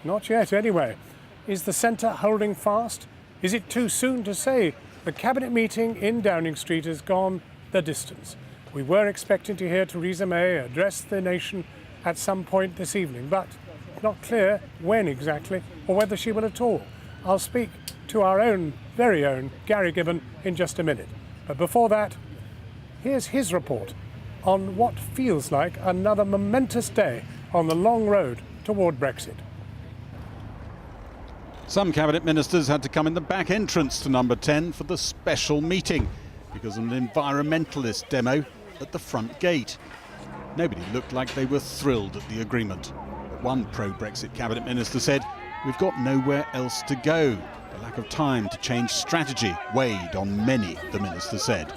not yet anyway. Is the centre holding fast? Is it too soon to say? The cabinet meeting in Downing Street has gone the distance. We were expecting to hear Theresa May address the nation at some point this evening, but it's not clear when exactly or whether she will at all. I'll speak to our own, very own, Gary Gibbon in just a minute. But before that, here's his report on what feels like another momentous day on the long road toward Brexit. Some cabinet ministers had to come in the back entrance to number 10 for the special meeting because of an environmentalist demo at the front gate. Nobody looked like they were thrilled at the agreement. But one pro-Brexit cabinet minister said, "We've got nowhere else to go." The lack of time to change strategy weighed on many, the minister said.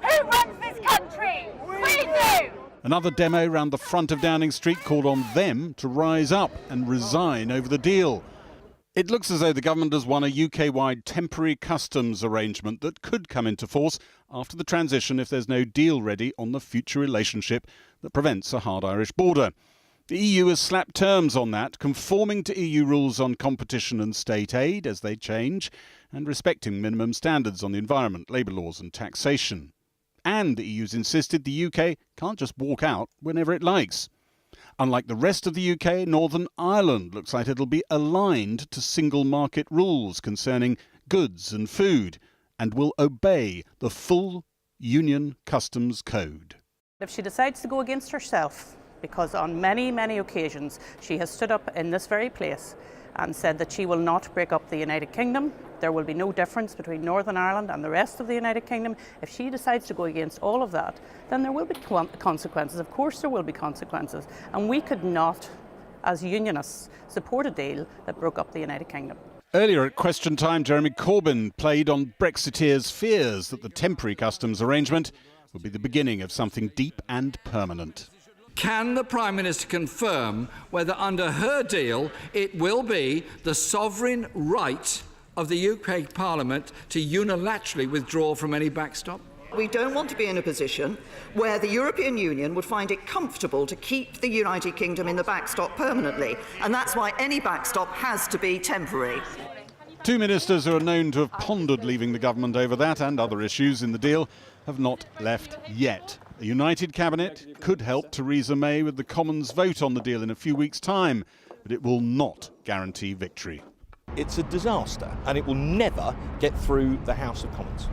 Who runs this country? We do! Another demo round the front of Downing Street called on them to rise up and resign over the deal. It looks as though the government has won a UK-wide temporary customs arrangement that could come into force after the transition if there's no deal ready on the future relationship that prevents a hard Irish border. The EU has slapped terms on that, conforming to EU rules on competition and state aid as they change, and respecting minimum standards on the environment, labour laws and taxation. And the EU's insisted the UK can't just walk out whenever it likes. Unlike the rest of the UK, Northern Ireland looks like it'll be aligned to single market rules concerning goods and food and will obey the full Union Customs Code. If she decides to go against herself, because on many, many occasions she has stood up in this very place and said that she will not break up the United Kingdom, there will be no difference between Northern Ireland and the rest of the United Kingdom. If she decides to go against all of that, then there will be consequences. Of course there will be consequences. And we could not, as unionists, support a deal that broke up the United Kingdom. Earlier at question time, Jeremy Corbyn played on Brexiteers' fears that the temporary customs arrangement would be the beginning of something deep and permanent. Can the Prime Minister confirm whether under her deal it will be the sovereign right of the UK Parliament to unilaterally withdraw from any backstop? We don't want to be in a position where the European Union would find it comfortable to keep the United Kingdom in the backstop permanently, and that's why any backstop has to be temporary. Two ministers who are known to have pondered leaving the government over that and other issues in the deal have not left yet. A united cabinet could help Theresa May with the Commons vote on the deal in a few weeks' time, but it will not guarantee victory. It's a disaster, and it will never get through the House of Commons.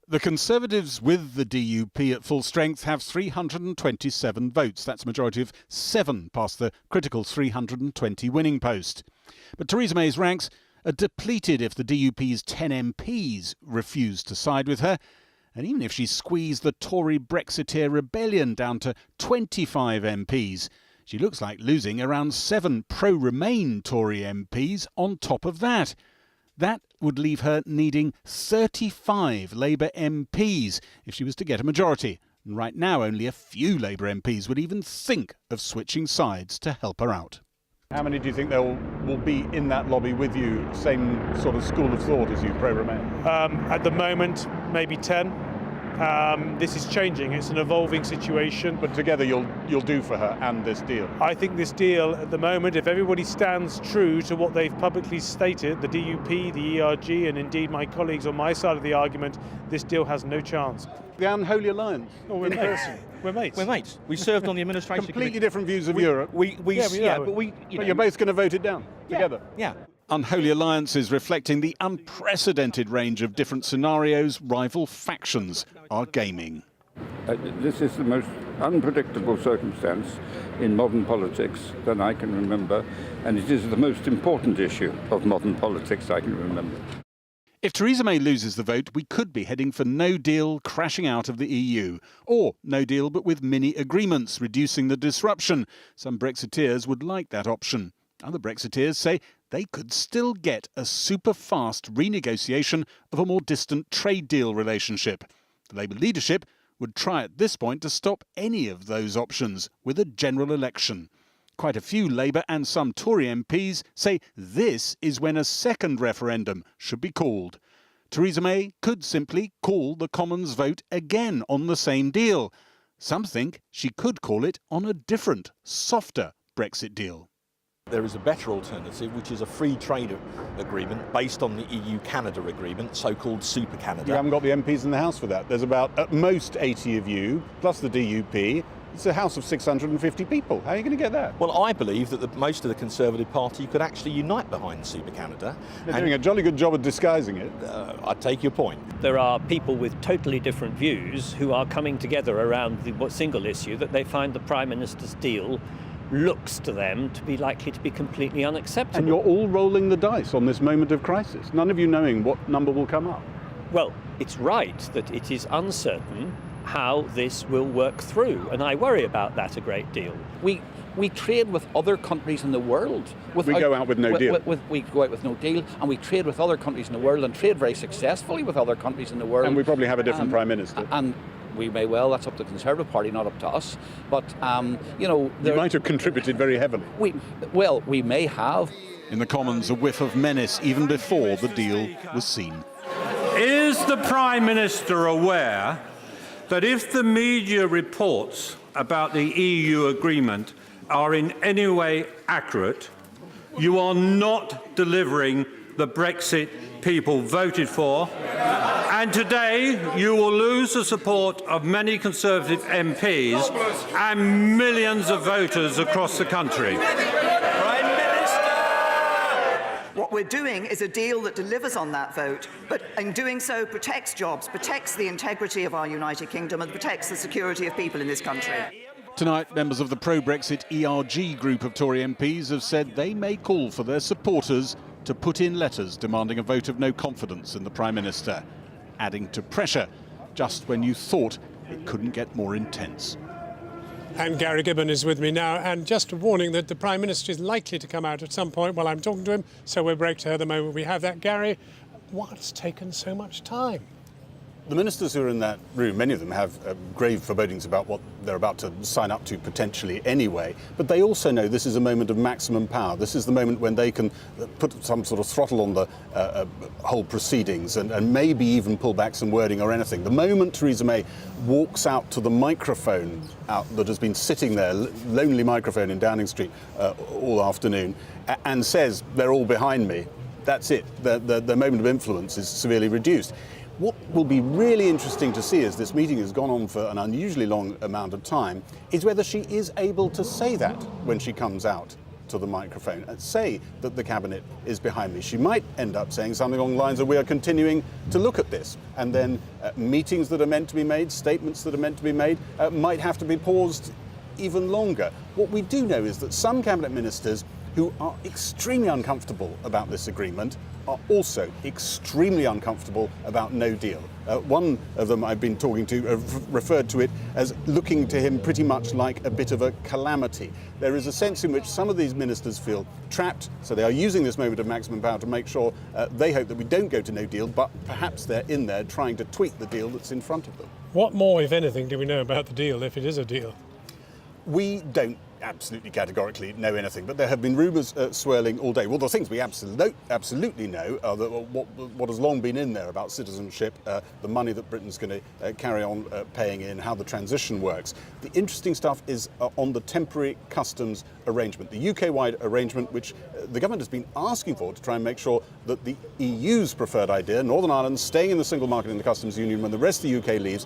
The Conservatives with the DUP at full strength have 327 votes. That's a majority of 7 past the critical 320 winning post. But Theresa May's ranks are depleted if the DUP's 10 MPs refuse to side with her. And even if she squeezed the Tory Brexiteer rebellion down to 25 MPs, she looks like losing around 7 pro-Remain Tory MPs on top of that. That would leave her needing 35 Labour MPs if she was to get a majority. And right now, only a few Labour MPs would even think of switching sides to help her out. How many do you think there will be in that lobby with you, same sort of school of thought as you, pro-Remain? At the moment, maybe 10. This is changing. It's an evolving situation. But together you'll do for her and this deal. I think this deal at the moment, if everybody stands true to what they've publicly stated, the DUP, the ERG, and indeed my colleagues on my side of the argument, this deal has no chance. The Unholy Alliance. Oh, we're mates. We're mates. We're mates. We served on the administration. Completely different views of Europe. But you're both going to vote it down together. Yeah. Unholy alliances reflecting the unprecedented range of different scenarios rival factions are gaming. This is the most unpredictable circumstance in modern politics that I can remember, and it is the most important issue of modern politics I can remember. If Theresa May loses the vote, we could be heading for no deal crashing out of the EU, or no deal but with mini agreements reducing the disruption. Some Brexiteers would like that option. Other Brexiteers say they could still get a super-fast renegotiation of a more distant trade deal relationship. The Labour leadership would try at this point to stop any of those options with a general election. Quite a few Labour and some Tory MPs say this is when a second referendum should be called. Theresa May could simply call the Commons vote again on the same deal. Some think she could call it on a different, softer Brexit deal. There is a better alternative, which is a free trade agreement based on the EU-Canada agreement, so-called Super Canada. You haven't got the MPs in the House for that. There's about, at most, 80 of you, plus the DUP. It's a House of 650 people. How are you going to get that? Well, I believe that most of the Conservative Party could actually unite behind Super Canada. They're doing a jolly good job of disguising it. I take your point. There are people with totally different views who are coming together around the single issue that they find the Prime Minister's deal looks to them to be likely to be completely unacceptable. And you're all rolling the dice on this moment of crisis, none of you knowing what number will come up. Well, it's right that it is uncertain how this will work through, and I worry about that a great deal. We trade with other countries in the world. We go out with no deal. We go out with no deal, and we trade with other countries in the world, and trade very successfully with other countries in the world. And we probably have a different Prime Minister. And we may well, that's up to the Conservative Party, not up to us. But, you might have contributed very heavily. We may have. In the Commons, a whiff of menace even before the deal was seen. Is the Prime Minister aware that if the media reports about the EU agreement are in any way accurate, you are not delivering the Brexit people voted for, and today you will lose the support of many Conservative MPs and millions of voters across the country? What we're doing is a deal that delivers on that vote, but in doing so protects jobs, protects the integrity of our United Kingdom and protects the security of people in this country. Tonight, members of the pro-Brexit ERG group of Tory MPs have said they may call for their supporters to put in letters demanding a vote of no confidence in the Prime Minister, adding to pressure just when you thought it couldn't get more intense. And Gary Gibbon is with me now, and just a warning that the Prime Minister is likely to come out at some point while I'm talking to him, so we'll break to her the moment we have that. Gary, what's taken so much time? The ministers who are in that room, many of them have grave forebodings about what they're about to sign up to potentially anyway, but they also know this is a moment of maximum power. This is the moment when they can put some sort of throttle on the whole proceedings and maybe even pull back some wording or anything. The moment Theresa May walks out to the microphone that has been sitting there, lonely microphone in Downing Street all afternoon, and says, they're all behind me, that's it. The moment of influence is severely reduced. What will be really interesting to see as this meeting has gone on for an unusually long amount of time is whether she is able to say that when she comes out to the microphone and say that the cabinet is behind me. She might end up saying something along the lines of, we are continuing to look at this, and then meetings that are meant to be made, statements that are meant to be made, might have to be paused even longer. What we do know is that some cabinet ministers who are extremely uncomfortable about this agreement are also extremely uncomfortable about no deal. One of them I've been talking to referred to it as looking to him pretty much like a bit of a calamity. There is a sense in which some of these ministers feel trapped, so they are using this moment of maximum power to make sure they hope that we don't go to no deal, but perhaps they're in there trying to tweak the deal that's in front of them. What more, if anything, do we know about the deal, if it is a deal? We don't absolutely categorically know anything, but there have been rumours swirling all day. Well, the things we absolutely know are that what has long been in there about citizenship, the money that Britain's going to carry on paying in, how the transition works. The interesting stuff is on the temporary customs arrangement, the UK-wide arrangement, which the government has been asking for to try and make sure that the EU's preferred idea, Northern Ireland staying in the single market in the customs union when the rest of the UK leaves,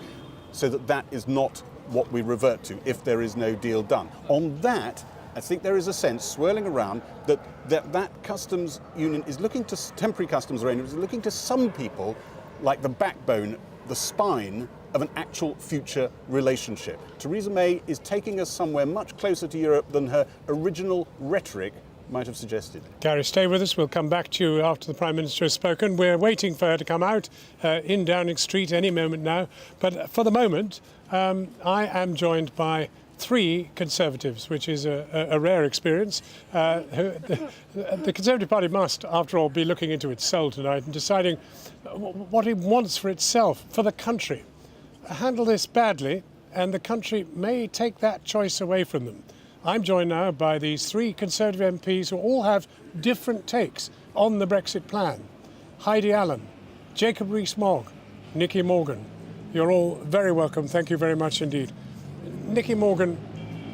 so that is not what we revert to if there is no deal done. On that, I think there is a sense swirling around that customs union is looking to, temporary customs arrangement is looking to some people like the backbone, the spine of an actual future relationship. Theresa May is taking us somewhere much closer to Europe than her original rhetoric might have suggested. Gary, stay with us. We'll come back to you after the Prime Minister has spoken. We're waiting for her to come out in Downing Street any moment now. But for the moment, I am joined by three Conservatives, which is a rare experience. The Conservative Party must, after all, be looking into its soul tonight and deciding what it wants for itself, for the country. Handle this badly, and the country may take that choice away from them. I'm joined now by these three Conservative MPs who all have different takes on the Brexit plan. Heidi Allen, Jacob Rees-Mogg, Nicky Morgan. You're all very welcome. Thank you very much indeed. Nicky Morgan,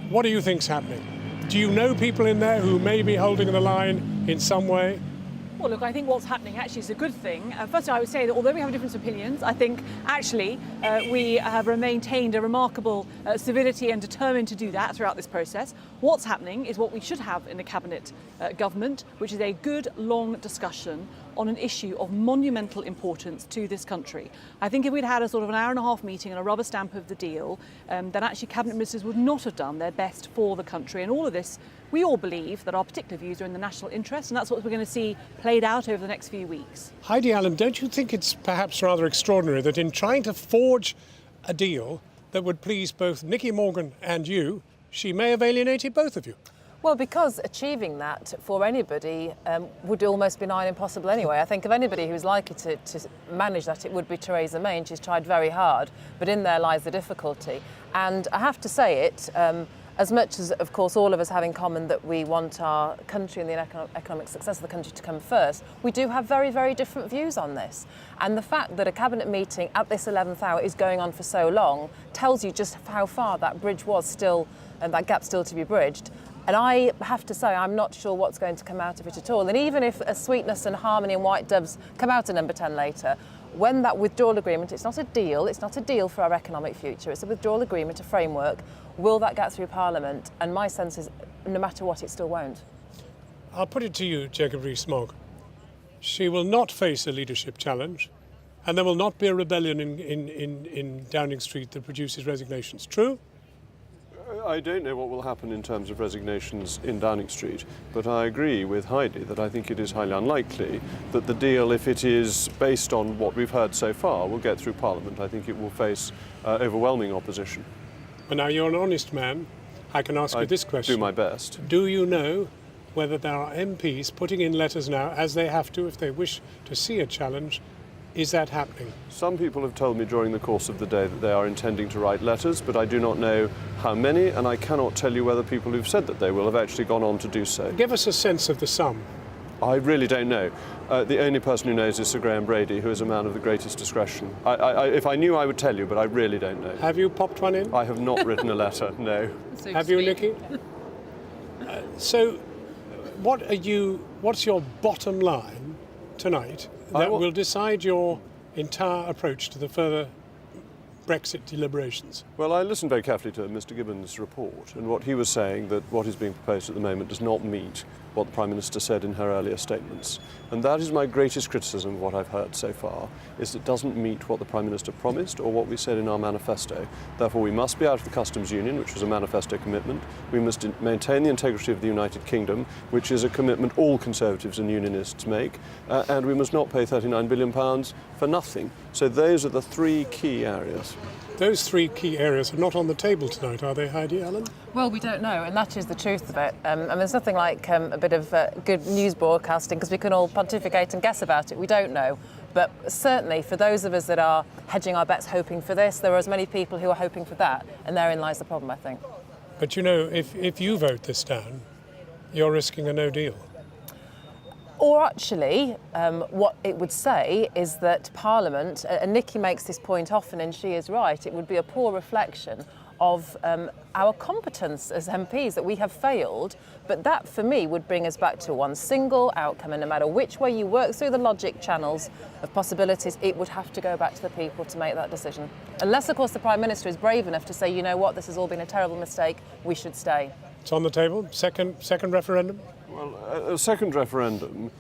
what do you think's happening? Do you know people in there who may be holding the line in some way? Well, look, I think what's happening actually is a good thing. First, I would say that although we have different opinions, I think actually we have maintained a remarkable civility and determined to do that throughout this process. What's happening is what we should have in the Cabinet government, which is a good, long discussion on an issue of monumental importance to this country. I think if we'd had a sort of an hour-and-a-half meeting and a rubber stamp of the deal, then actually Cabinet ministers would not have done their best for the country. And all of this, we all believe that our particular views are in the national interest, and that's what we're going to see played out over the next few weeks. Heidi Allen, don't you think it's perhaps rather extraordinary that in trying to forge a deal that would please both Nicky Morgan and you, she may have alienated both of you? Well, because achieving that for anybody would almost be nigh impossible anyway. I think of anybody who's likely to manage that, it would be Theresa May, and she's tried very hard, but in there lies the difficulty. And I have to say it, as much as, of course, all of us have in common that we want our country and the economic success of the country to come first, we do have very, very different views on this. And the fact that a Cabinet meeting at this 11th hour is going on for so long tells you just how far that bridge was still, and that gap still to be bridged. And I have to say, I'm not sure what's going to come out of it at all. And even if a sweetness and harmony and white doves come out of number 10 later, when that withdrawal agreement, it's not a deal for our economic future, it's a withdrawal agreement, a framework, will that get through Parliament? And my sense is, no matter what, it still won't. I'll put it to you, Jacob Rees-Mogg. She will not face a leadership challenge, and there will not be a rebellion in Downing Street that produces resignations. True? I don't know what will happen in terms of resignations in Downing Street, but I agree with Heidi that I think it is highly unlikely that the deal, if it is based on what we've heard so far, will get through Parliament. I think it will face overwhelming opposition. And now you're an honest man. I can ask you this question. Do my best. Do you know whether there are MPs putting in letters now, as they have to if they wish to see a challenge? Is that happening? Some people have told me during the course of the day that they are intending to write letters, but I do not know how many, and I cannot tell you whether people who've said that they will have actually gone on to do so. Give us a sense of the sum. I really don't know. The only person who knows is Sir Graham Brady, who is a man of the greatest discretion. If I knew, I would tell you, but I really don't know. Have you popped one in? I have not written a letter, no. So have you, Nicky? So, what's your bottom line tonight that will decide your entire approach to the further Brexit deliberations? Well, I listened very carefully to Mr Gibbons' report, and what he was saying, that what is being proposed at the moment does not meet what the Prime Minister said in her earlier statements. And that is my greatest criticism of what I've heard so far, is it doesn't meet what the Prime Minister promised or what we said in our manifesto. Therefore, we must be out of the customs union, which was a manifesto commitment. We must maintain the integrity of the United Kingdom, which is a commitment all Conservatives and Unionists make. And we must not pay £39 billion for nothing. So those are the three key areas. Those three key areas are not on the table tonight, are they, Heidi Allen? Well, we don't know, and that is the truth of it. And there's nothing like a bit of good news broadcasting, because we can all pontificate and guess about it. We don't know. But certainly, for those of us that are hedging our bets hoping for this, there are as many people who are hoping for that, and therein lies the problem, I think. But you know, if you vote this down, you're risking a no deal. Or actually, what it would say is that Parliament, and Nicky makes this point often and she is right, it would be a poor reflection of our competence as MPs, that we have failed. But that, for me, would bring us back to one single outcome, and no matter which way you work through the logic channels of possibilities, it would have to go back to the people to make that decision. Unless, of course, the Prime Minister is brave enough to say, you know what, this has all been a terrible mistake, we should stay. It's on the table. Second referendum? Well, a second referendum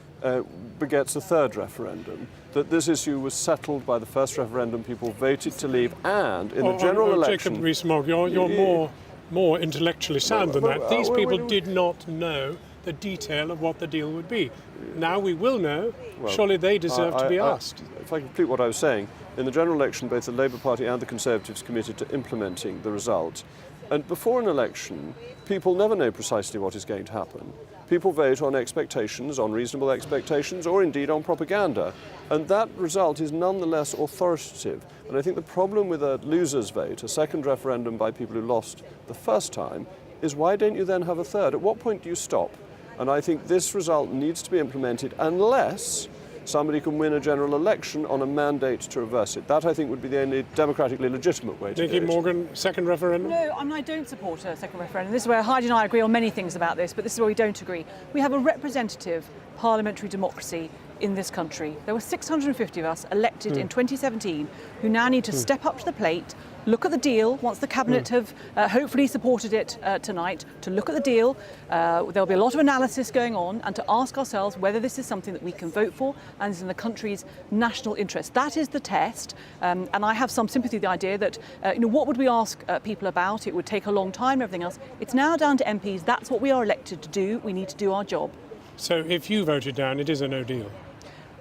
begets a third referendum. That this issue was settled by the first referendum, people voted to leave, and in the general election... Jacob Rees-Mogg, you're more intellectually sound than that. These people did not know the detail of what the deal would be. Now we will know. Well, surely they deserve to be asked. If I complete what I was saying, in the general election, both the Labour Party and the Conservatives committed to implementing the result. And before an election, people never know precisely what is going to happen. People vote on expectations, on reasonable expectations, or indeed on propaganda. And that result is nonetheless authoritative. And I think the problem with a loser's vote, a second referendum by people who lost the first time, is why don't you then have a third? At what point do you stop? And I think this result needs to be implemented unless somebody can win a general election on a mandate to reverse it. That, I think, would be the only democratically legitimate way to do it. Nicky Morgan, second referendum? No, I don't support a second referendum. This is where Heidi and I agree on many things about this, but this is where we don't agree. We have a representative parliamentary democracy in this country. There were 650 of us elected in 2017 who now need to step up to the plate, look at the deal once the Cabinet have hopefully supported it tonight, to look at the deal. There'll be a lot of analysis going on, and to ask ourselves whether this is something that we can vote for and is in the country's national interest. That is the test, and I have some sympathy with the idea that, what would we ask people about? It would take a long time, everything else. It's now down to MPs. That's what we are elected to do. We need to do our job. So if you vote it down, it is a no deal?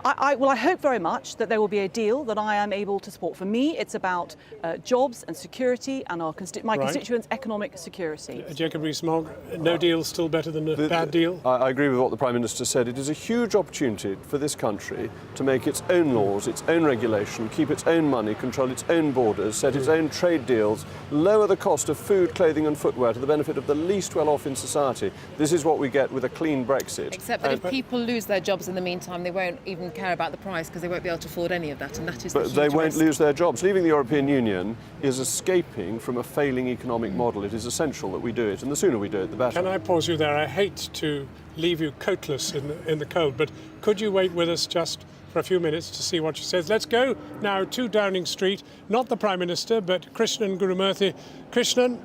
I hope very much that there will be a deal that I am able to support. For me, it's about jobs and security and my constituents' economic security. Jacob Rees-Mogg, no deal still better than a bad deal? I agree with what the Prime Minister said. It is a huge opportunity for this country to make its own laws, its own regulation, keep its own money, control its own borders, set its own trade deals, lower the cost of food, clothing and footwear to the benefit of the least well-off in society. This is what we get with a clean Brexit. Except that if people lose their jobs in the meantime, they won't even care about the price because they won't be able to afford any of that, and that is the huge But they won't risk. lose their jobs. Leaving the European Union is escaping from a failing economic model. It is essential that we do it, and the sooner we do it, the better. Can I pause you there? I hate to leave you coatless in the cold, but could you wait with us just for a few minutes to see what she says? Let's go now to Downing Street, not the Prime Minister, but Krishnan Gurumurthy. Krishnan?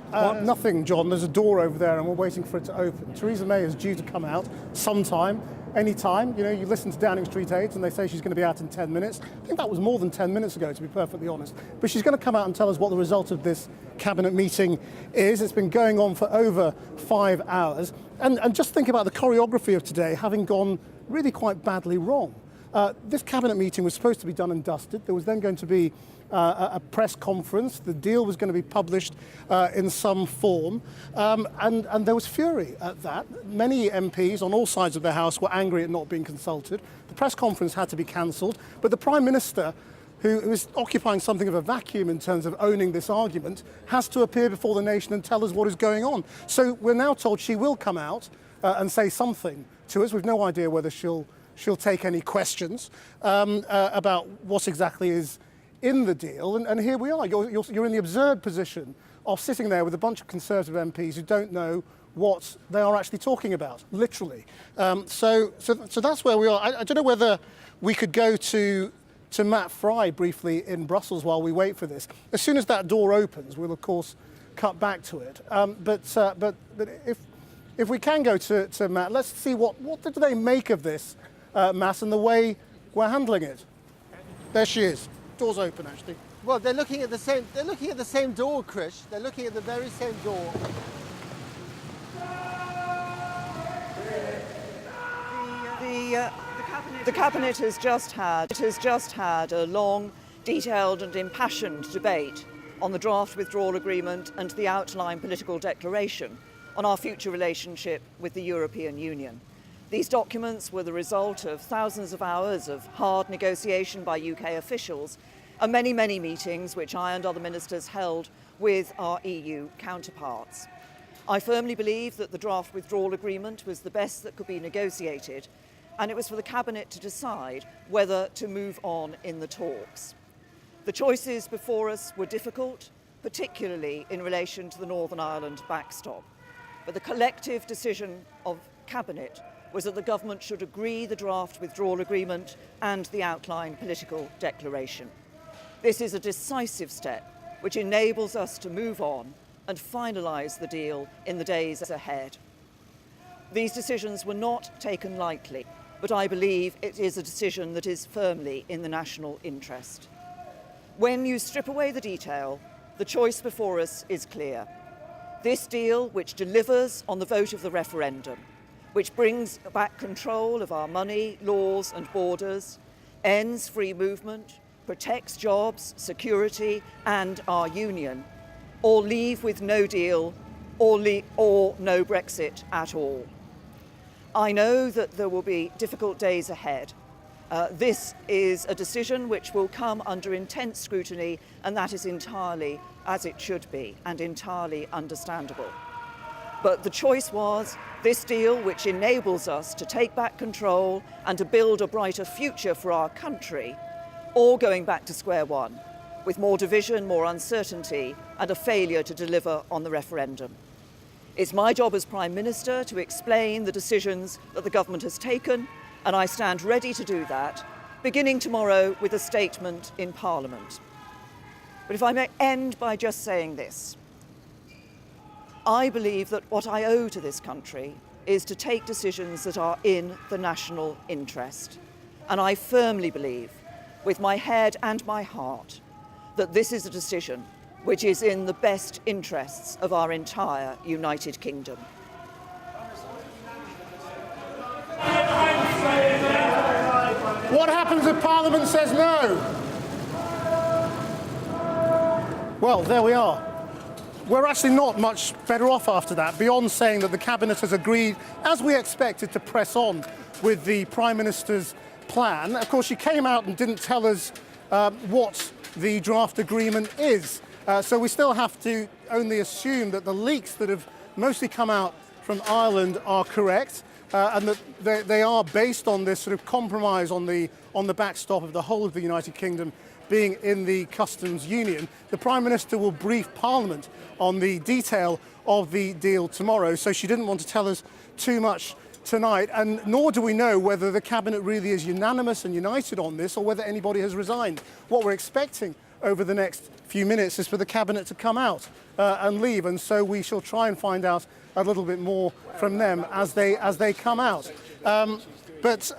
Nothing, John. There's a door over there and we're waiting for it to open. Theresa May is due to come out sometime, any time. You listen to Downing Street aides and they say she's going to be out in 10 minutes. I think that was more than 10 minutes ago, to be perfectly honest. But she's going to come out and tell us what the result of this cabinet meeting is. It's been going on for over 5 hours. And just think about the choreography of today having gone really quite badly wrong. This cabinet meeting was supposed to be done and dusted. There was then going to be a press conference. The deal was going to be published in some form. And there was fury at that. Many MPs on all sides of the House were angry at not being consulted. The press conference had to be cancelled. But the Prime Minister, who is occupying something of a vacuum in terms of owning this argument, has to appear before the nation and tell us what is going on. So we're now told she will come out and say something to us. We've no idea whether she'll take any questions about what exactly is in the deal. And here we are. You're in the absurd position of sitting there with a bunch of Conservative MPs who don't know what they are actually talking about, literally. So that's where we are. I don't know whether we could go to Matt Fry briefly in Brussels while we wait for this. As soon as that door opens, we'll of course cut back to it. But if we can go to Matt, let's see what did they make of this, Matt, and the way we're handling it. There she is. Door's open, actually. Well, they're looking at the same. They're looking at the same door, Krish. They're looking at the very same door. The Cabinet has just had a long, detailed and impassioned debate on the draft withdrawal agreement and the outline political declaration on our future relationship with the European Union. These documents were the result of thousands of hours of hard negotiation by UK officials and many, many meetings which I and other ministers held with our EU counterparts. I firmly believe that the draft withdrawal agreement was the best that could be negotiated, and it was for the Cabinet to decide whether to move on in the talks. The choices before us were difficult, particularly in relation to the Northern Ireland backstop. But the collective decision of Cabinet was that the government should agree the draft withdrawal agreement and the outline political declaration. This is a decisive step which enables us to move on and finalise the deal in the days ahead. These decisions were not taken lightly, but I believe it is a decision that is firmly in the national interest. When you strip away the detail, the choice before us is clear. This deal, which delivers on the vote of the referendum, which brings back control of our money, laws and borders, ends free movement, protects jobs, security and our union, or leave with no deal or no Brexit at all. I know that there will be difficult days ahead. This is a decision which will come under intense scrutiny, and that is entirely as it should be and entirely understandable. But the choice was this deal, which enables us to take back control and to build a brighter future for our country, or going back to square one, with more division, more uncertainty, and a failure to deliver on the referendum. It's my job as Prime Minister to explain the decisions that the government has taken, and I stand ready to do that, beginning tomorrow with a statement in Parliament. But if I may end by just saying this, I believe that what I owe to this country is to take decisions that are in the national interest. And I firmly believe, with my head and my heart, that this is a decision which is in the best interests of our entire United Kingdom. What happens if Parliament says no? Well, there we are. We're actually not much better off after that, beyond saying that the Cabinet has agreed, as we expected, to press on with the Prime Minister's plan. Of course, she came out and didn't tell us what the draft agreement is. So we still have to only assume that the leaks that have mostly come out from Ireland are correct, and that they are based on this sort of compromise on the backstop of the whole of the United Kingdom being in the customs union. The Prime Minister will brief Parliament on the detail of the deal tomorrow, so she didn't want to tell us too much tonight, and nor do we know whether the Cabinet really is unanimous and united on this, or whether anybody has resigned. What we're expecting over the next few minutes is for the Cabinet to come out and leave, and so we shall try and find out a little bit more from them as they come out. But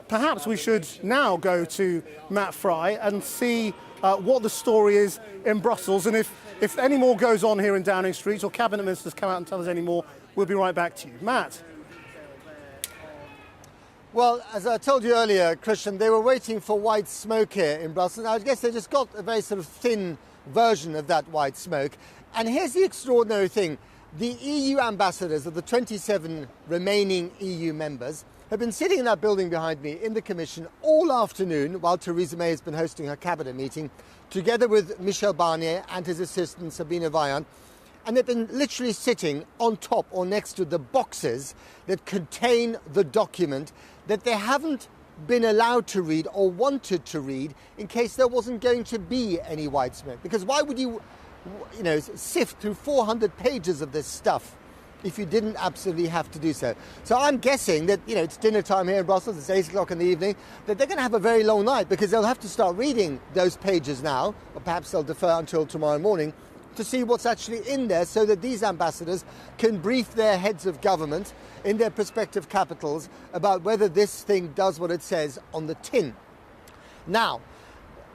perhaps we should now go to Matt Fry and see what the story is in Brussels, and if any more goes on here in Downing Street or Cabinet Ministers come out and tell us any more, we'll be right back to you. Matt. Well, as I told you earlier, Christian, they were waiting for white smoke here in Brussels. I guess they just got a very sort of thin version of that white smoke. And here's the extraordinary thing. The EU ambassadors of the 27 remaining EU members have been sitting in that building behind me in the Commission all afternoon while Theresa May has been hosting her cabinet meeting, together with Michel Barnier and his assistant Sabine Vaillant. And they've been literally sitting on top or next to the boxes that contain the document that they haven't been allowed to read or wanted to read in case there wasn't going to be any white smoke. Because why would you sift through 400 pages of this stuff if you didn't absolutely have to do so? So I'm guessing that, it's dinner time here in Brussels, it's 8 o'clock in the evening, that they're going to have a very long night because they'll have to start reading those pages now, or perhaps they'll defer until tomorrow morning, to see what's actually in there so that these ambassadors can brief their heads of government in their respective capitals about whether this thing does what it says on the tin. Now,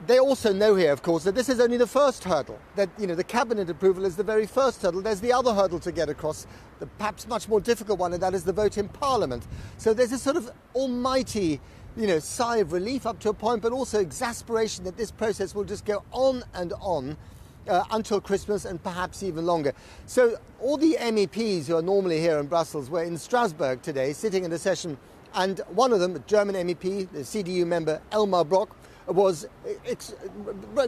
they also know here, of course, that this is only the first hurdle, that, the cabinet approval is the very first hurdle. There's the other hurdle to get across, the perhaps much more difficult one, and that is the vote in Parliament. So there's a sort of almighty sigh of relief up to a point, but also exasperation that this process will just go on and on until Christmas and perhaps even longer. So all the MEPs who are normally here in Brussels were in Strasbourg today, sitting in a session, and one of them, a German MEP, the CDU member Elmar Brok,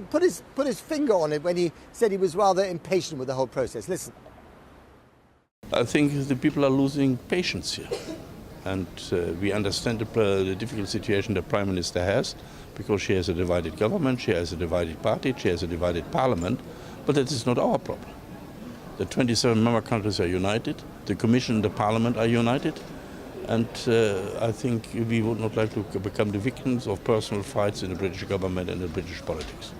put his finger on it when he said he was rather impatient with the whole process. Listen. I think the people are losing patience here. And we understand the difficult situation the Prime Minister has, because she has a divided government, she has a divided party, she has a divided parliament, but that is not our problem. The 27 member countries are united, the Commission and the Parliament are united, and I think we would not like to become the victims of personal fights in the British government and in British politics.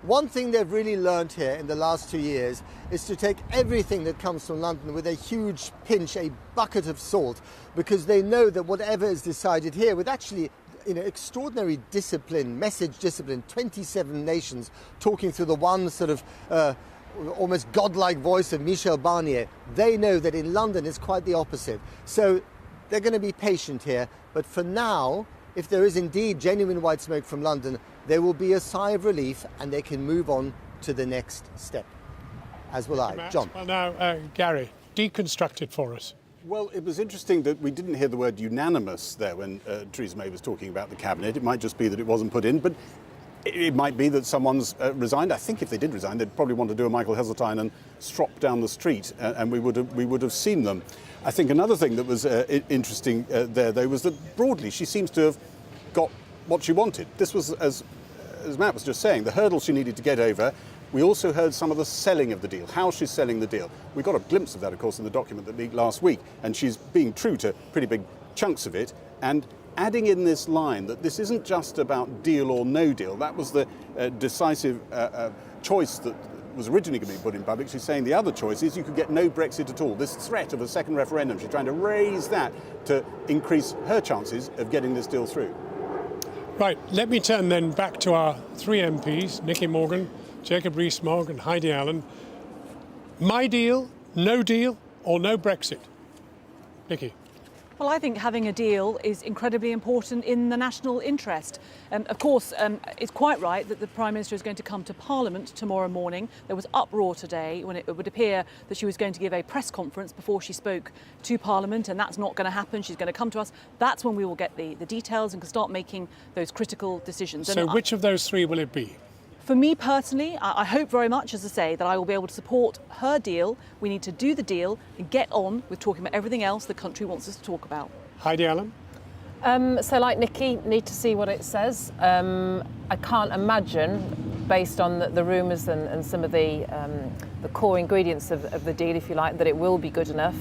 One thing they've really learned here in the last 2 years is to take everything that comes from London with a huge pinch, a bucket of salt, because they know that whatever is decided here with actually extraordinary discipline, message discipline, 27 nations talking through the one sort of almost godlike voice of Michel Barnier, they know that in London it's quite the opposite. So they're going to be patient here, but for now, if there is indeed genuine white smoke from London, there will be a sigh of relief and they can move on to the next step, as will I. John. Well, now, Gary, deconstruct it for us. Well, it was interesting that we didn't hear the word unanimous there when Theresa May was talking about the Cabinet. It might just be that it wasn't put in, but It might be that someone's resigned. I think if they did resign, they'd probably want to do a Michael Heseltine and strop down the street, and we would have seen them. I think another thing that was interesting there, though, was that broadly she seems to have got what she wanted. This was, as Matt was just saying, the hurdles she needed to get over. We also heard some of the selling of the deal, how she's selling the deal. We got a glimpse of that, of course, in the document that leaked last week, and she's being true to pretty big chunks of it, and adding in this line that this isn't just about deal or no deal. That was the decisive choice that was originally going to be put in public. She's saying the other choice is you could get no Brexit at all. This threat of a second referendum, she's trying to raise that to increase her chances of getting this deal through. Right, let me turn then back to our three MPs, Nicky Morgan, Jacob Rees-Mogg and Heidi Allen. My deal, no deal, or no Brexit? Nicky. Well, I think having a deal is incredibly important in the national interest. Of course, it's quite right that the Prime Minister is going to come to Parliament tomorrow morning. There was uproar today when it would appear that she was going to give a press conference before she spoke to Parliament, and that's not going to happen. She's going to come to us. That's when we will get the details and can start making those critical decisions. So which of those three will it be? For me personally, I hope very much, as I say, that I will be able to support her deal. We need to do the deal and get on with talking about everything else the country wants us to talk about. Heidi Allen? So like Nicky, need to see what it says. I can't imagine, based on the rumours and some of the core ingredients of the deal, if you like, that it will be good enough.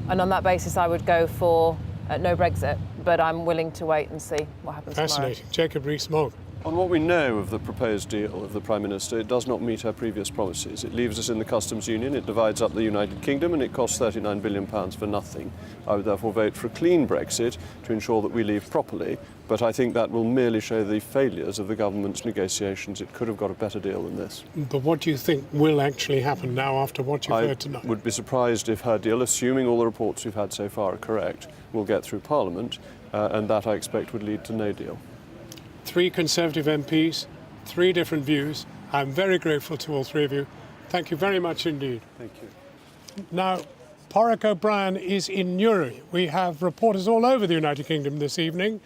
And on that basis, I would go for no Brexit, but I'm willing to wait and see what happens Fascinating. tomorrow. Jacob Rees-Mogg. On what we know of the proposed deal of the Prime Minister, it does not meet her previous promises. It leaves us in the customs union, it divides up the United Kingdom, and it costs £39 billion for nothing. I would therefore vote for a clean Brexit to ensure that we leave properly, but I think that will merely show the failures of the government's negotiations. It could have got a better deal than this. But what do you think will actually happen now after what you've heard tonight? I would be surprised if her deal, assuming all the reports we've had so far are correct, will get through Parliament, and that I expect would lead to no deal. Three Conservative MPs, three different views. I'm very grateful to all three of you. Thank you very much indeed. Thank you. Now, Porrick O'Brien is in Newry. We have reporters all over the United Kingdom this evening.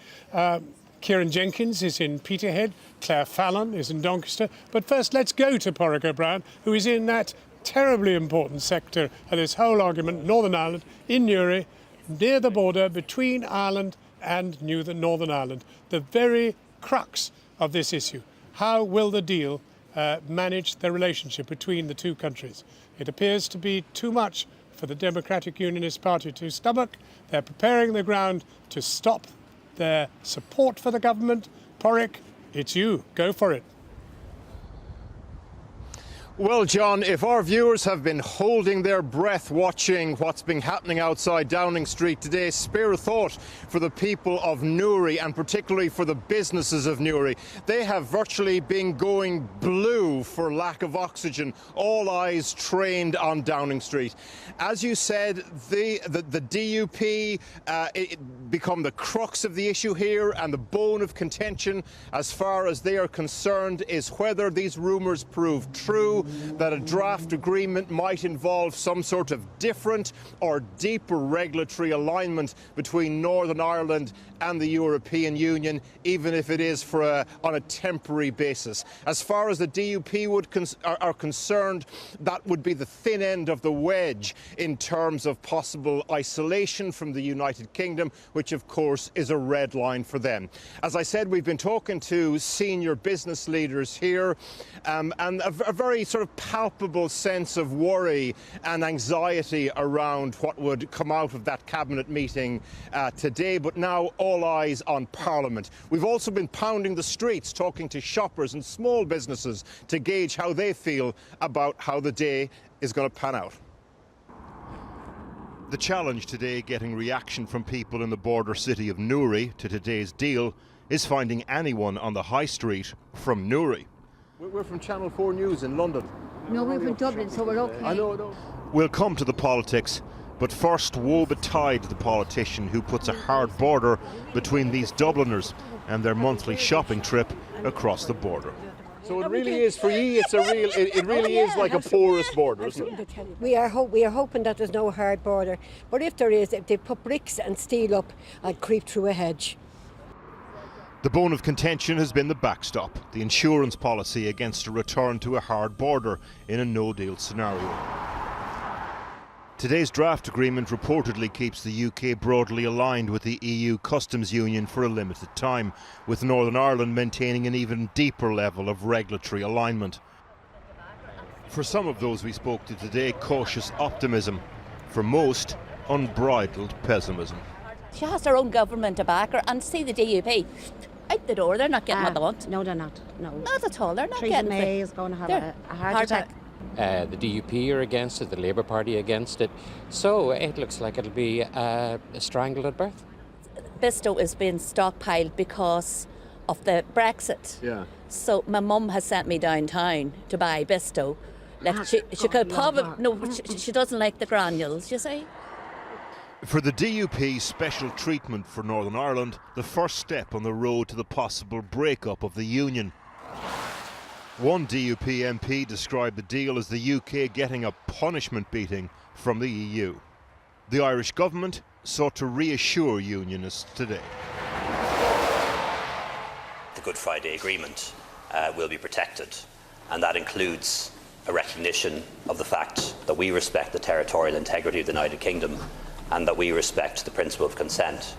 Kieran Jenkins is in Peterhead. Claire Fallon is in Doncaster. But first, let's go to Porrick O'Brien, who is in that terribly important sector of this whole argument, Northern Ireland, in Newry, near the border between Ireland and Northern Ireland. The very crux of this issue. How will the deal manage the relationship between the two countries? It appears to be too much for the Democratic Unionist Party to stomach. They're preparing the ground to stop their support for the government. Porrick, it's you. Go for it. Well, John, if our viewers have been holding their breath watching what's been happening outside Downing Street today, spare a thought for the people of Newry and particularly for the businesses of Newry. They have virtually been going blue for lack of oxygen, all eyes trained on Downing Street. As you said, the DUP become the crux of the issue here, and the bone of contention as far as they are concerned is whether these rumours prove true, that a draft agreement might involve some sort of different or deeper regulatory alignment between Northern Ireland and the European Union, even if it is on a temporary basis. As far as the DUP are concerned, that would be the thin end of the wedge in terms of possible isolation from the United Kingdom, which of course is a red line for them. As I said, we've been talking to senior business leaders here, and a very sort of palpable sense of worry and anxiety around what would come out of that cabinet meeting today, but now all eyes on Parliament. We've also been pounding the streets, talking to shoppers and small businesses to gauge how they feel about how the day is going to pan out. The challenge today, getting reaction from people in the border city of Newry to today's deal, is finding anyone on the high street from Newry. We're from Channel 4 News in London. No, we're from Dublin, so we're okay. I know. We'll come to the politics, but first woe betide the politician who puts a hard border between these Dubliners and their monthly shopping trip across the border. So it really is for you. It really is like a porous border, isn't it? We are hoping that there's no hard border, but if there is, if they put bricks and steel up, I'd creep through a hedge. The bone of contention has been the backstop, the insurance policy against a return to a hard border in a no-deal scenario. Today's draft agreement reportedly keeps the UK broadly aligned with the EU customs union for a limited time, with Northern Ireland maintaining an even deeper level of regulatory alignment. For some of those we spoke to today, cautious optimism. For most, unbridled pessimism. She has her own government to back her, and see the DUP out the door. They're not getting what they want. No, they're not. No. Not at all. They're not Theresa getting May is going to have a heart attack. The DUP are against it, the Labour Party against it. So it looks like it'll be strangled at birth. Bisto is being stockpiled because of the Brexit. Yeah. So my mum has sent me downtown to buy Bisto. Like she could probably she doesn't like the granules, you see. For the DUP, special treatment for Northern Ireland, the first step on the road to the possible breakup of the union. One DUP MP described the deal as the UK getting a punishment beating from the EU. The Irish government sought to reassure unionists today. The Good Friday Agreement will be protected, and that includes a recognition of the fact that we respect the territorial integrity of the United Kingdom and that we respect the principle of consent.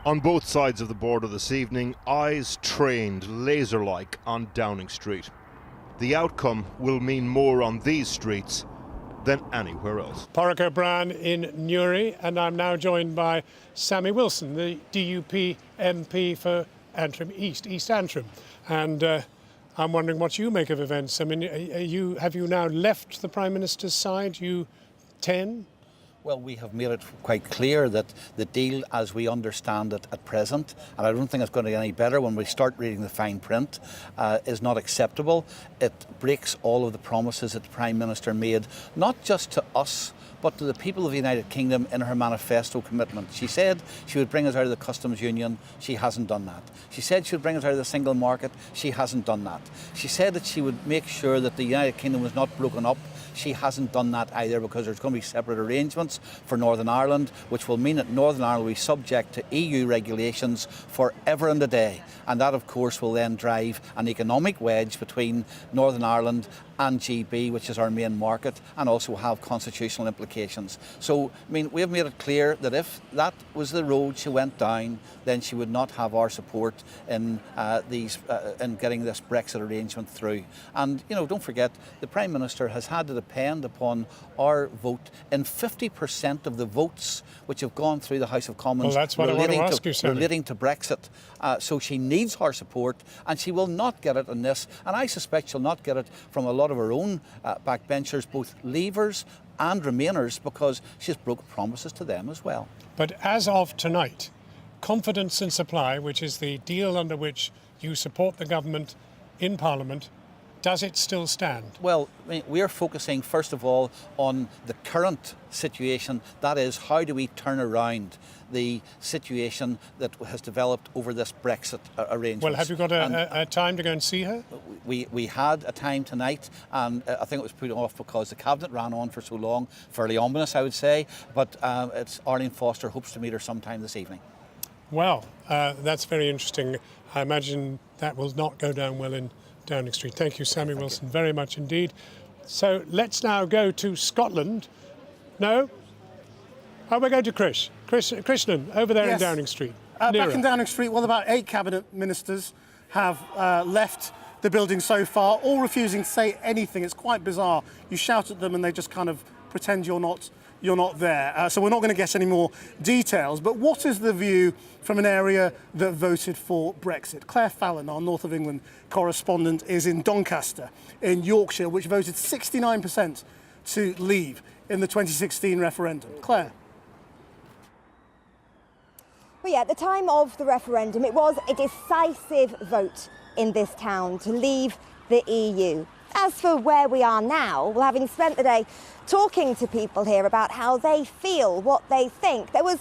On both sides of the border this evening, eyes trained laser-like on Downing Street. The outcome will mean more on these streets than anywhere else. Pádraig O'Brien in Newry, and I'm now joined by Sammy Wilson, the DUP MP for Antrim East Antrim. And I'm wondering what you make of events. I mean, have you now left the Prime Minister's side, you 10? Well, we have made it quite clear that the deal as we understand it at present, and I don't think it's going to get any better when we start reading the fine print, is not acceptable. It breaks all of the promises that the Prime Minister made, not just to us, but to the people of the United Kingdom in her manifesto commitment. She said she would bring us out of the customs union. She hasn't done that. She said she would bring us out of the single market. She hasn't done that. She said that she would make sure that the United Kingdom was not broken up. She hasn't done that either, because there's going to be separate arrangements for Northern Ireland, which will mean that Northern Ireland will be subject to EU regulations forever and a day. And that, of course, will then drive an economic wedge between Northern Ireland and GB, which is our main market, and also have constitutional implications. So, I mean, we have made it clear that if that was the road she went down, then she would not have our support in getting this Brexit arrangement through. And, you know, don't forget, the Prime Minister has had to depend upon our vote in 50% of the votes which have gone through the House of Commons relating to Brexit. So she needs our support, and she will not get it in this. And I suspect she'll not get it from a lot of her own backbenchers, both Leavers and Remainers, because she's broke promises to them as well. But as of tonight, confidence in supply, which is the deal under which you support the government in Parliament, does it still stand? Well, I mean, we're focusing first of all on the current situation. That is, how do we turn around the situation that has developed over this Brexit arrangement? Well, have you got a time to go and see her? We had a time tonight, and I think it was put off because the Cabinet ran on for so long, fairly ominous, I would say. But it's Arlene Foster hopes to meet her sometime this evening. Well, that's very interesting. I imagine that will not go down well in Downing Street. Thank you, Sammy Wilson, very much indeed. So let's now go to Scotland. No? Oh, we're going to Krishnan, over there in Downing Street. Back in Downing Street, well, about 8 cabinet ministers have left the building so far, all refusing to say anything. It's quite bizarre. You shout at them and they just kind of pretend you're not there. So we're not going to get any more details. But what is the view from an area that voted for Brexit? Claire Fallon, our North of England correspondent, is in Doncaster in Yorkshire, which voted 69% to leave in the 2016 referendum. Claire. Well, yeah, at the time of the referendum, it was a decisive vote in this town to leave the EU. As for where we are now, well, having spent the day talking to people here about how they feel, what they think, there was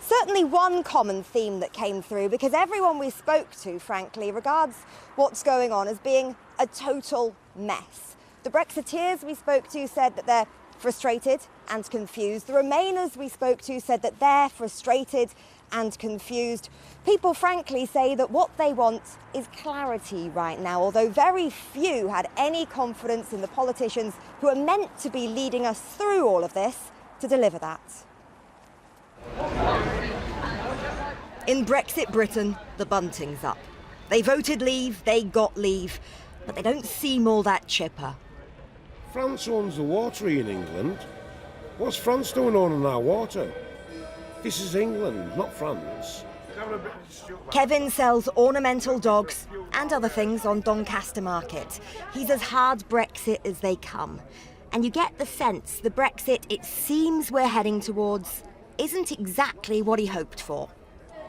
certainly one common theme that came through, because everyone we spoke to, frankly, regards what's going on as being a total mess. The Brexiteers we spoke to said that they're frustrated, and confused. The Remainers we spoke to said that they're frustrated and confused. People frankly say that what they want is clarity right now, although very few had any confidence in the politicians who are meant to be leading us through all of this to deliver that. In Brexit Britain, the bunting's up. They voted leave, they got leave, but they don't seem all that chipper. France owns the water in England. What's France doing owning our water? This is England, not France. Kevin sells ornamental dogs and other things on Doncaster Market. He's as hard Brexit as they come. And you get the sense the Brexit it seems we're heading towards isn't exactly what he hoped for.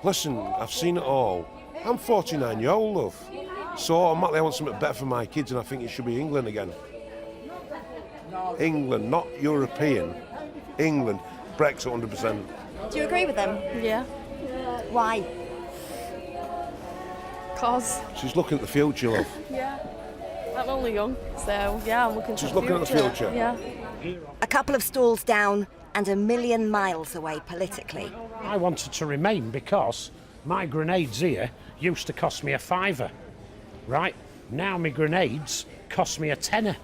Listen, I've seen it all. I'm 49 years old, love. So automatically I want something better for my kids, and I think it should be England again. England, not European. England. Brexit 100%. Do you agree with them? Yeah. Why? Cause. She's looking at the future, love. Yeah. I'm only young, so yeah, I'm looking She's to the looking future. at the future. Yeah. A couple of stalls down and a million miles away politically. I wanted to remain because my grenades here used to cost me £5, right? Now my grenades cost me £10.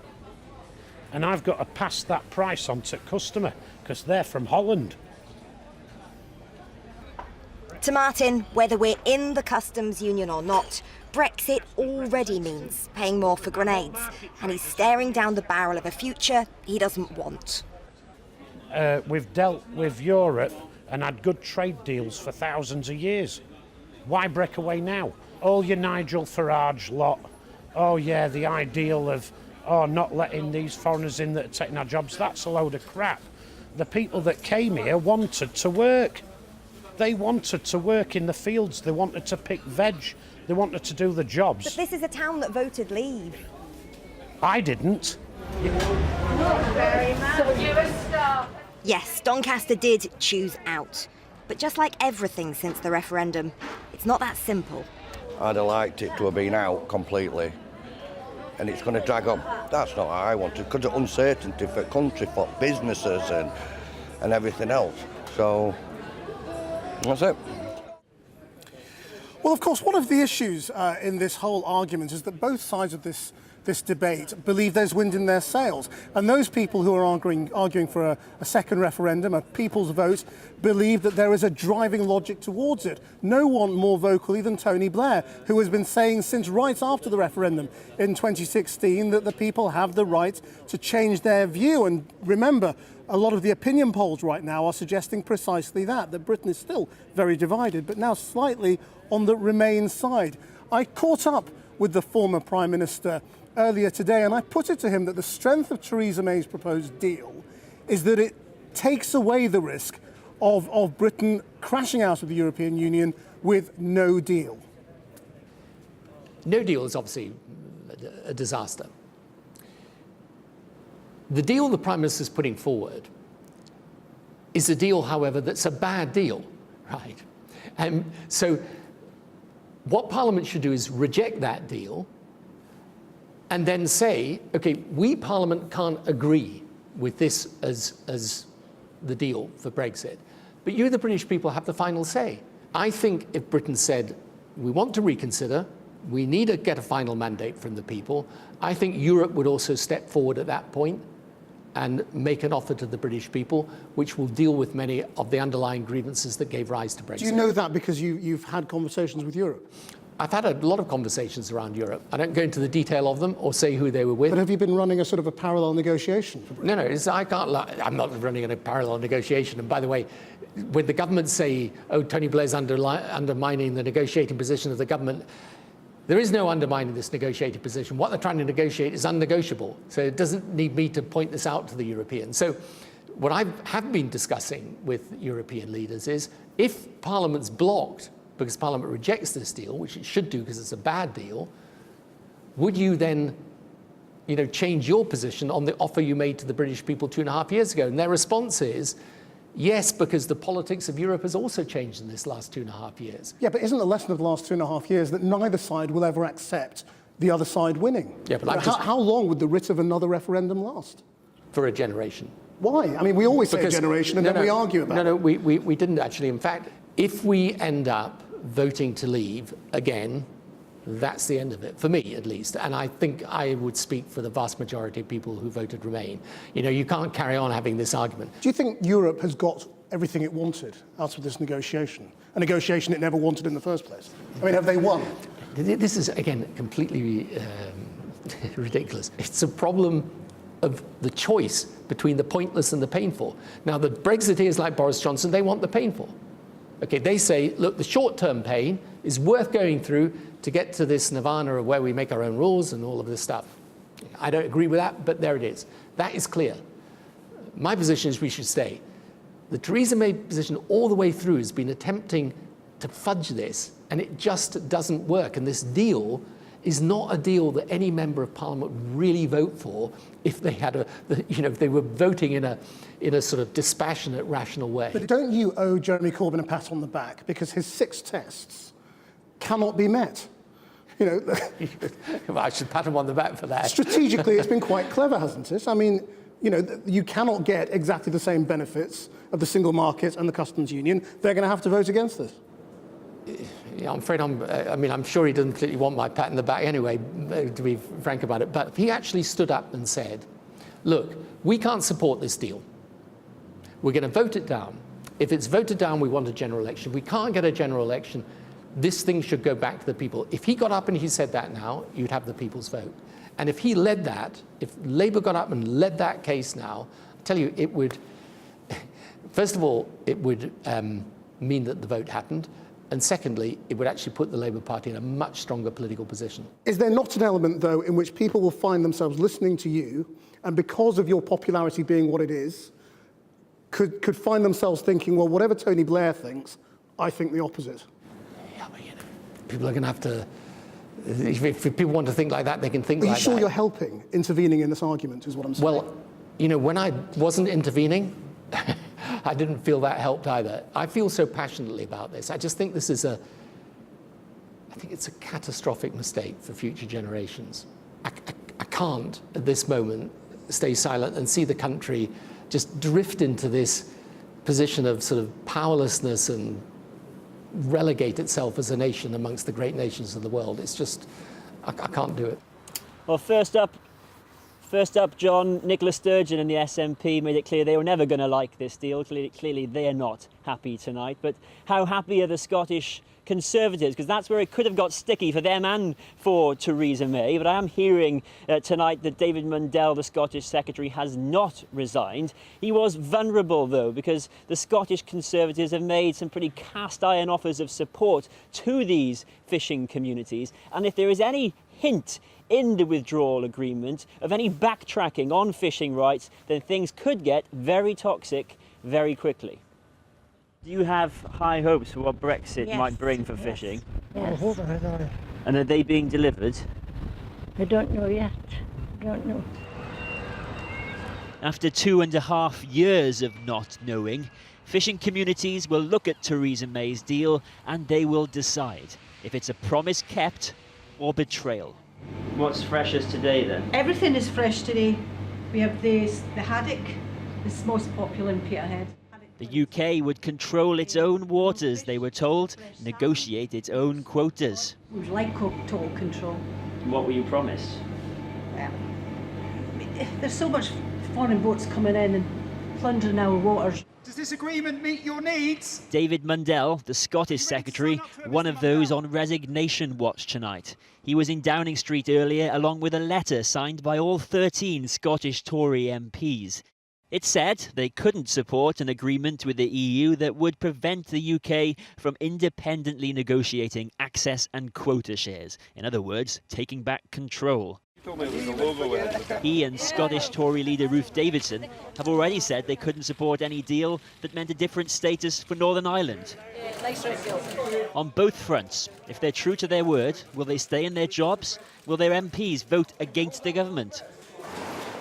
And I've got to pass that price on to customer because they're from Holland. To Martin, whether we're in the customs union or not, Brexit already means paying more for grenades, and he's staring down the barrel of a future he doesn't want. We've dealt with Europe and had good trade deals for thousands of years. Why break away now? All your Nigel Farage lot, oh yeah, the ideal of, not letting these foreigners in that are taking our jobs, that's a load of crap. The people that came here wanted to work. They wanted to work in the fields, they wanted to pick veg, they wanted to do the jobs. But this is a town that voted leave. I didn't. Yes, Doncaster did choose out. But just like everything since the referendum, it's not that simple. I'd have liked it to have been out completely. And it's going to drag on. That's not what I wanted, because of uncertainty for the country, for businesses and everything else. So, that's it. Well, of course, one of the issues in this whole argument is that both sides of this debate believe there's wind in their sails. And those people who are arguing for a second referendum, a people's vote, believe that there is a driving logic towards it. No one more vocally than Tony Blair, who has been saying since right after the referendum in 2016 that the people have the right to change their view. And remember, a lot of the opinion polls right now are suggesting precisely that Britain is still very divided, but now slightly on the Remain side. I caught up with the former Prime Minister earlier today, and I put it to him that the strength of Theresa May's proposed deal is that it takes away the risk of Britain crashing out of the European Union with no deal. No deal is obviously a disaster. The deal the Prime Minister is putting forward is a deal, however, that's a bad deal, right? And so what Parliament should do is reject that deal and then say, okay, we, Parliament, can't agree with this as the deal for Brexit, but you, the British people, have the final say. I think if Britain said, we want to reconsider, we need to get a final mandate from the people, I think Europe would also step forward at that point and make an offer to the British people, which will deal with many of the underlying grievances that gave rise to Brexit. Do you know that because you've had conversations with Europe? I've had a lot of conversations around Europe. I don't go into the detail of them or say who they were with. But have you been running a sort of a parallel negotiation for Britain? No, I can't. I'm not running a parallel negotiation. And by the way, when the government say, oh, Tony Blair's undermining the negotiating position of the government, there is no undermining this negotiating position. What they're trying to negotiate is unnegotiable. So it doesn't need me to point this out to the Europeans. So what I have been discussing with European leaders is if Parliament's blocked because Parliament rejects this deal, which it should do because it's a bad deal, would you then change your position on the offer you made to the British people 2.5 years ago? And their response is, yes, because the politics of Europe has also changed in this last 2.5 years. Yeah, but isn't the lesson of the last 2.5 years that neither side will ever accept the other side winning? Yeah, but how long would the writ of another referendum last? For a generation. Why? I mean, we always say generation and then we argue about it. No, we didn't actually. In fact, if we end up voting to leave again, that's the end of it, for me at least. And I think I would speak for the vast majority of people who voted Remain. You know, you can't carry on having this argument. Do you think Europe has got everything it wanted out of this negotiation? A negotiation it never wanted in the first place? I mean, have they won? This is, again, completely ridiculous. It's a problem of the choice between the pointless and the painful. Now, the Brexiteers like Boris Johnson, they want the painful. Okay, they say, look, the short-term pain is worth going through to get to this nirvana of where we make our own rules and all of this stuff. I don't agree with that, but there it is. That is clear. My position is we should stay. The Theresa May position all the way through has been attempting to fudge this, and it just doesn't work. And this deal is not a deal that any member of Parliament would really vote for if they had if they were voting in a sort of dispassionate, rational way. But don't you owe Jeremy Corbyn a pat on the back because his 6 tests cannot be met? You know, well, I should pat him on the back for that. Strategically, it's been quite clever, hasn't it? I mean, you know, you cannot get exactly the same benefits of the single market and the customs union. They're going to have to vote against this. Yeah, I'm afraid I'm sure he doesn't particularly want my pat in the back anyway, to be frank about it. But he actually stood up and said, look, we can't support this deal. We're going to vote it down. If it's voted down, we want a general election. If we can't get a general election, this thing should go back to the people. If he got up and he said that now, you'd have the people's vote. And if he led that, if Labour got up and led that case now, I tell you, it would, first of all, it would mean that the vote happened. And secondly, it would actually put the Labour Party in a much stronger political position. Is there not an element, though, in which people will find themselves listening to you, and because of your popularity being what it is, could find themselves thinking, well, whatever Tony Blair thinks, I think the opposite? Yeah, but, you know, people are going to have to, if people want to think like that, they can think like that. Are you sure you're helping, intervening in this argument, is what I'm saying? Well, you know, when I wasn't intervening, I didn't feel that helped either. I feel so passionately about this. I just think this is I think it's a catastrophic mistake for future generations. I can't, at this moment, stay silent and see the country just drift into this position of sort of powerlessness and relegate itself as a nation amongst the great nations of the world. It's just, I can't do it. Well, first up, John, Nicola Sturgeon and the SNP made it clear they were never going to like this deal. Clearly, they are not happy tonight. But how happy are the Scottish Conservatives? Because that's where it could have got sticky for them and for Theresa May. But I am hearing tonight that David Mundell, the Scottish Secretary, has not resigned. He was vulnerable, though, because the Scottish Conservatives have made some pretty cast-iron offers of support to these fishing communities. And if there is any hint in the withdrawal agreement of any backtracking on fishing rights, then things could get very toxic very quickly. Do you have high hopes for what Brexit might bring for fishing? Yes. And are they being delivered? I don't know yet. I don't know. After 2.5 years of not knowing, fishing communities will look at Theresa May's deal and they will decide if it's a promise kept or betrayal. What's freshest today then? Everything is fresh today. We have the haddock, the most popular in Peterhead. The UK would control its own waters, they were told, negotiate its own quotas. We'd like total control. What were you promised? There's so much foreign boats coming in and plundering our waters. Does this agreement meet your needs? David Mundell, the Scottish Secretary, one of those on resignation watch tonight. He was in Downing Street earlier along with a letter signed by all 13 Scottish Tory MPs. It said they couldn't support an agreement with the EU that would prevent the UK from independently negotiating access and quota shares. In other words, taking back control. He and Scottish Tory leader Ruth Davidson have already said they couldn't support any deal that meant a different status for Northern Ireland. On both fronts, if they're true to their word, will they stay in their jobs? Will their MPs vote against the government?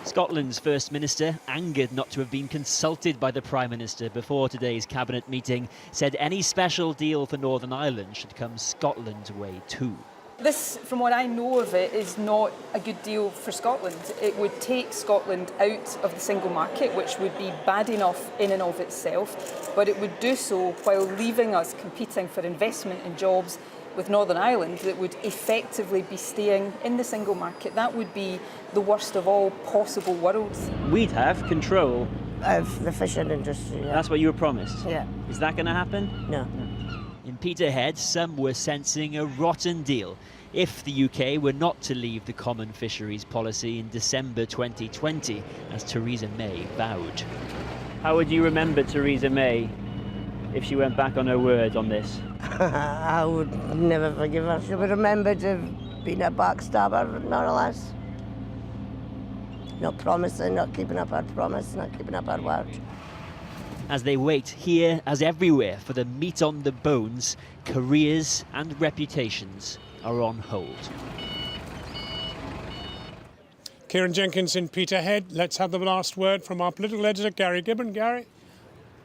Scotland's First Minister, angered not to have been consulted by the Prime Minister before today's Cabinet meeting, said any special deal for Northern Ireland should come Scotland's way too. This, from what I know of it, is not a good deal for Scotland. It would take Scotland out of the single market, which would be bad enough in and of itself, but it would do so while leaving us competing for investment and jobs with Northern Ireland that would effectively be staying in the single market. That would be the worst of all possible worlds. We'd have control of the fishing industry. Yeah. That's what you were promised? Yeah. Is that going to happen? No. In Peterhead, some were sensing a rotten deal if the UK were not to leave the common fisheries policy in December 2020, as Theresa May vowed. How would you remember Theresa May if she went back on her word on this? I would never forgive her. She would remember to have been a backstabber, more or less. Not promising, not keeping up her promise, not keeping up her word. As they wait here, as everywhere, for the meat on the bones, careers and reputations are on hold. Kieran Jenkins in Peterhead. Let's have the last word from our political editor, Gary Gibbon. Gary?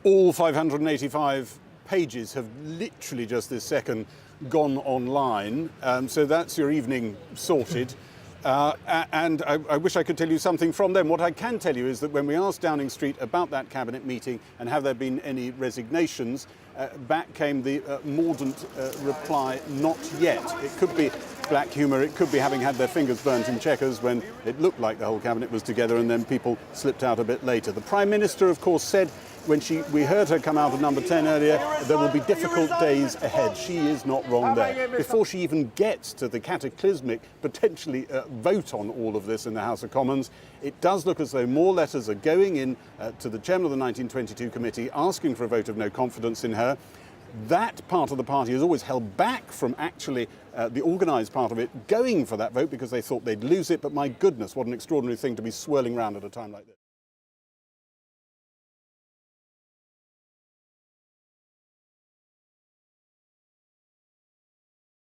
All 585 pages have literally just this second gone online, so that's your evening sorted. And I wish I could tell you something from them. What I can tell you is that when we asked Downing Street about that cabinet meeting and have there been any resignations, back came the mordant reply, not yet. It could be black humour, it could be having had their fingers burnt in Chequers when it looked like the whole cabinet was together and then people slipped out a bit later. The Prime Minister, of course, said when we heard her come out of number 10 earlier, there will be difficult days ahead. She is not wrong there. Before she even gets to the cataclysmic, potentially vote on all of this in the House of Commons, it does look as though more letters are going in to the chairman of the 1922 committee asking for a vote of no confidence in her. That part of the party has always held back from actually the organised part of it going for that vote because they thought they'd lose it. But my goodness, what an extraordinary thing to be swirling around at a time like this.